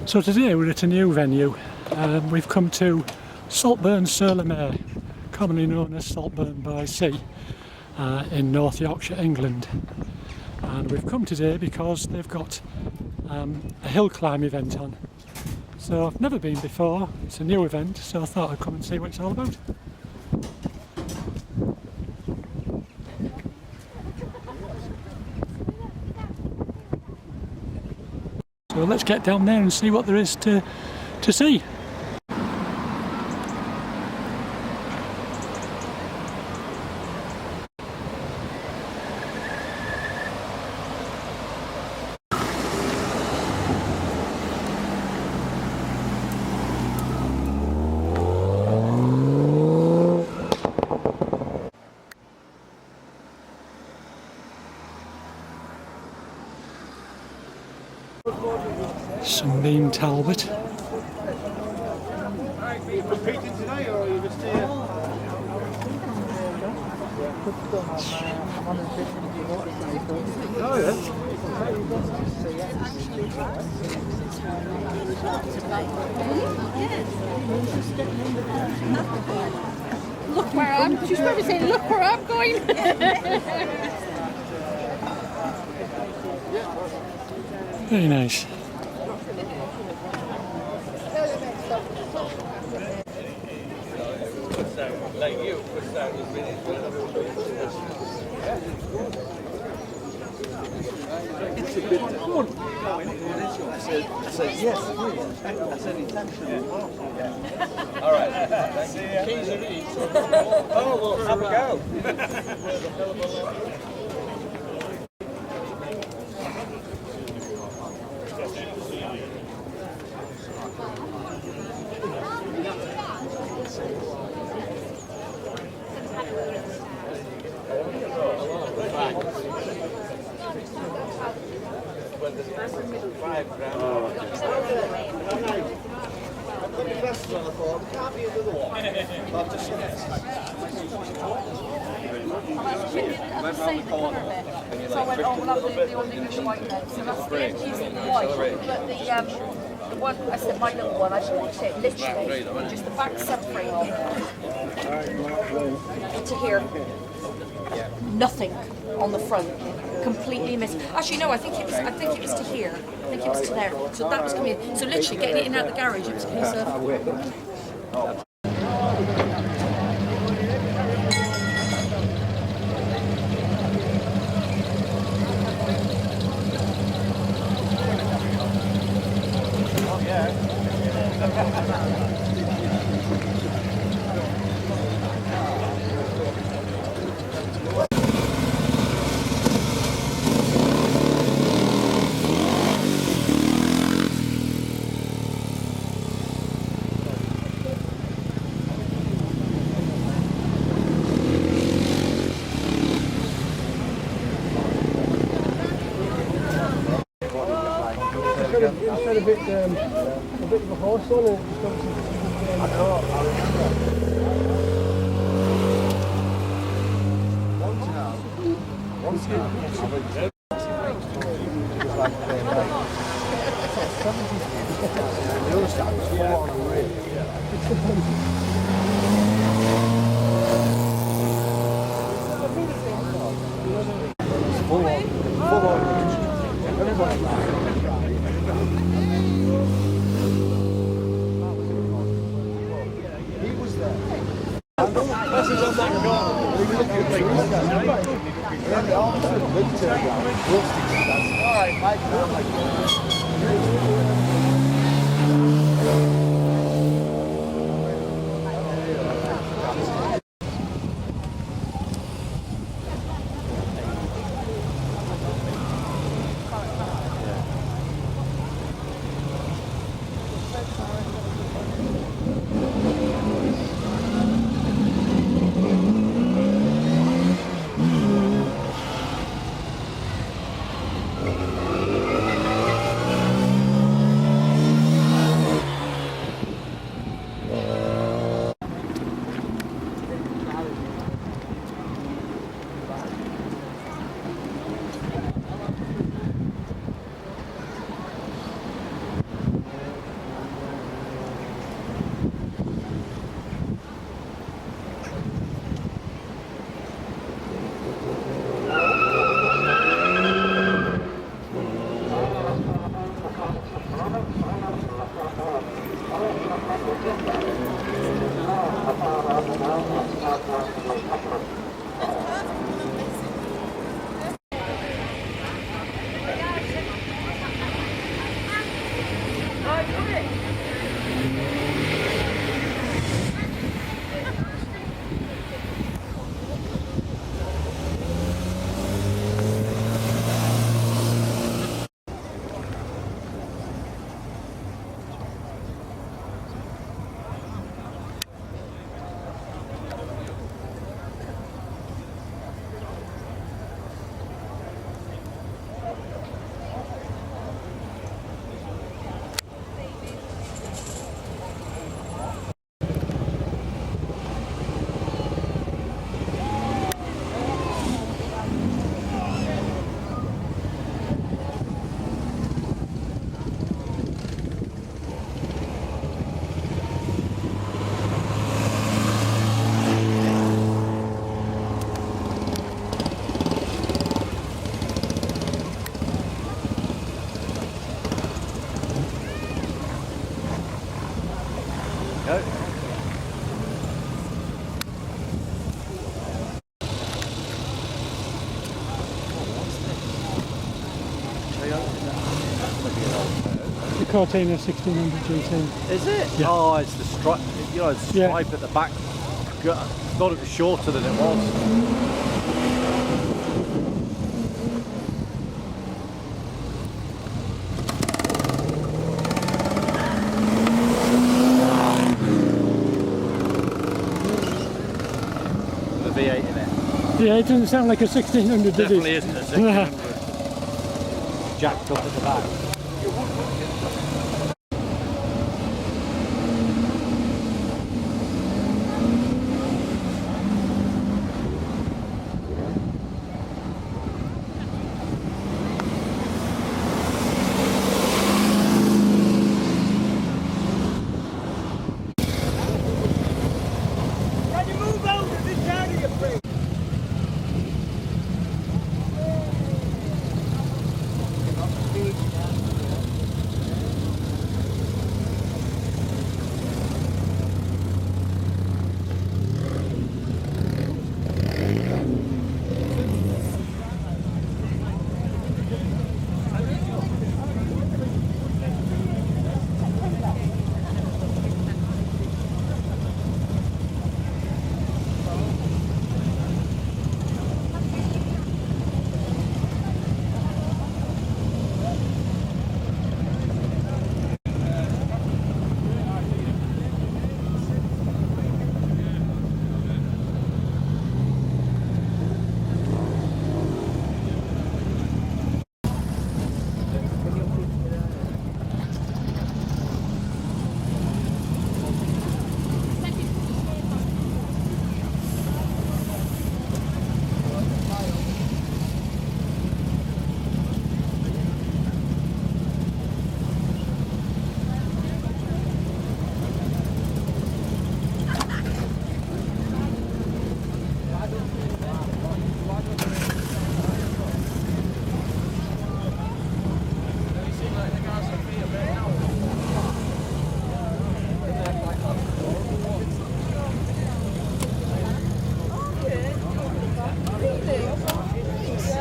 So today we're at a new venue. We've come to Saltburn-sur-le-Mer, commonly known as Saltburn-by-Sea, in North Yorkshire, England. And we've come today because they've got a hill climb event on. So I've never been before, it's a new event, so I thought I'd come and see what it's all about. So let's get down there and see what there is to see. Sunbeam Talbot. Are you competing today or are you just here? Oh yeah. Look where I'm. She's probably saying, "Look where I'm going." Very nice. I said yes, please. I said intentionally. All right. Keys are each. Oh, well, have a go. So I went, oh, we'll have the only with the white legs. So that's the empties in the white. But the one, I said my little one, I bought it literally, just the back subframe to here. Nothing on the front. Completely missed. Actually, no, I think it was to here. I think it was to there. So that was coming in. So literally getting it in out the garage, it was a case of. Instead of a bit of a horse on it, it's got some. I know. Once now. The Cortina 1600 GT. Is it? Yeah. Oh, it's the stripe. You know, the stripe at the back. I thought it was shorter than it was. V8 in it. Yeah, it doesn't sound like a 1600, does it? Definitely isn't a 1600. Jacked up at the back. Can you move over this area, please?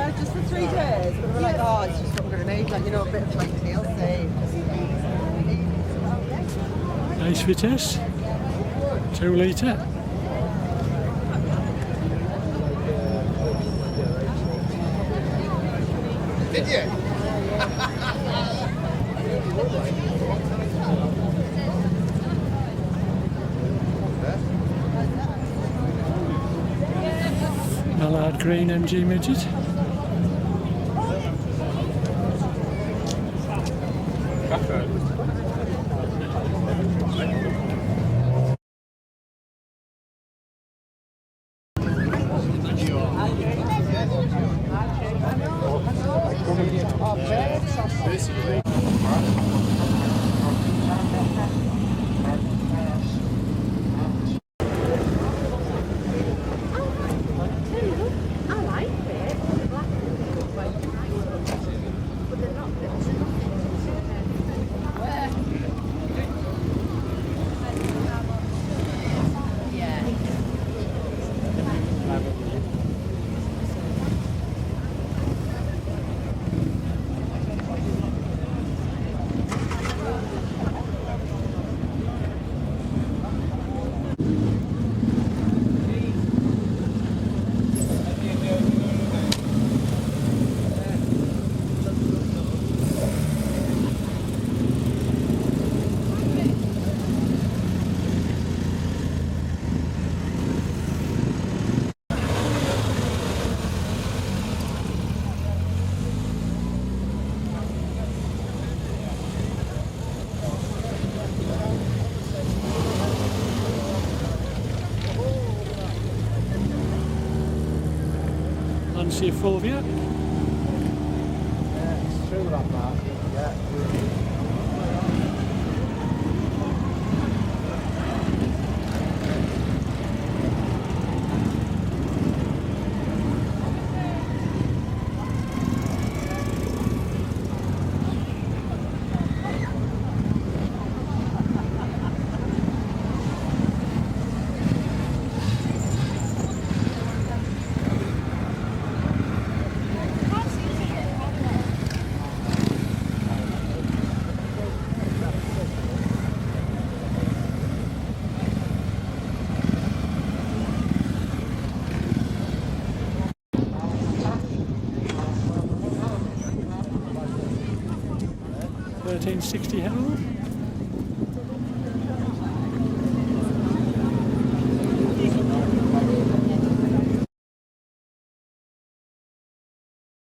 Yeah, just for 3 days. But we're like, oh, it's just what we're going to need, like, you know, a bit of like TLC. Nice Vitesse, 2 litre. Did you? Mallard Green MG Midget. I like it. Black and white, but they're not. see a Fulvia. Yeah, it's true that, Mark. Yeah. 1360 Herald.